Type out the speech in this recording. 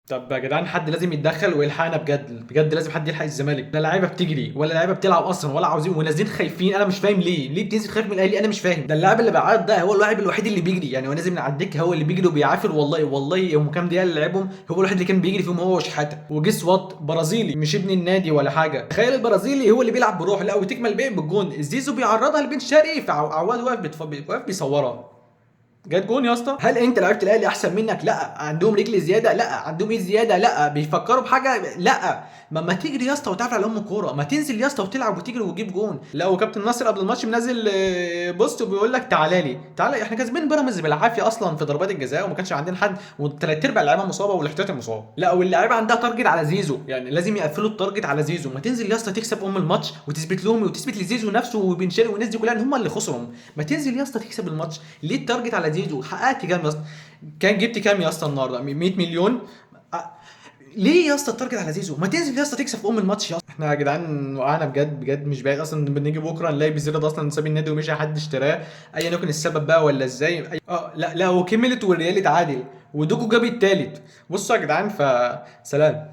طب يا جدعان حد لازم يتدخل ويلحقنا بجد بجد، لازم حد يلحق الزمالك. لا لعيبه بتجري ولا لعيبه بتلعب اصلا ولا عاوزين، ونازلين خايفين. انا مش فاهم ليه بتنزل خايف من الاهلي؟ انا مش فاهم. ده اللاعب اللي بيعيط ده هو اللاعب الوحيد اللي بيجري، يعني هو نازل من على الدكه هو اللي بيجري وبيعافر. والله والله يوم كام دقيقه اللي لعبهم هو الوحيد اللي كان بيجري فيهم، هو وشحاته. وجس وات برازيلي مش ابن النادي ولا حاجه. تخيل البرازيلي هو اللي بيلعب بروح، لا وتكمل بيه بالجون. زيزو بيعرضها لبن شرقي، فعواد واقف واقف بيصورها، جت جون يا اسطى. هل انت لعيبه الاهلي احسن منك؟ لا. عندهم رجل زياده؟ لا. عندهم ايد زياده؟ لا. بيفكروا بحاجه؟ لا. ما تجري يا اسطى وتعرف على ام الكوره، ما تنزل يا اسطى وتلعب وتجري وتجيب جون. لا وكابتن ناصر قبل الماتش منزل بوست وبيقول لك تعالى لي تعالى، احنا كاسبين بيراميدز بالعافيه اصلا في ضربات الجزاء، وما كانش عندنا حد، وثلاث ارباع اللعيبه مصابه والاحتياطي مصاب. لا واللعيبه عندها تارجت على زيزو، يعني لازم يقفلوا التارجت على زيزو. ما تنزل يا اسطى تكسب الماتش وتثبت لهم وتثبت لزيزو نفسه وبن شرقي والناس دي كلها ان هم اللي خسروا. ما تنزل يا اسطى تكسب الماتش. ليه التارجت على زيزو؟ حققت كام يا اسطى؟ كان جبت كام يا اسطى النهارده؟ 100 مليون. أ- ليه يا اسطى التارجت على زيزو؟ ما تنزل يا اسطى تكسب في الماتش يا اسطى. احنا يا جدعان وقعنا بجد بجد، مش بعيد اصلا بنيجي بكره نلاقي بيزيد ده اصلا ساب النادي ومشي، حد اشتراه. ايا يكن السبب بقى ولا ازاي لا لا، وكملت والريال اتعادل ودوكو جاب التالت. بصوا يا جدعان، فسلام.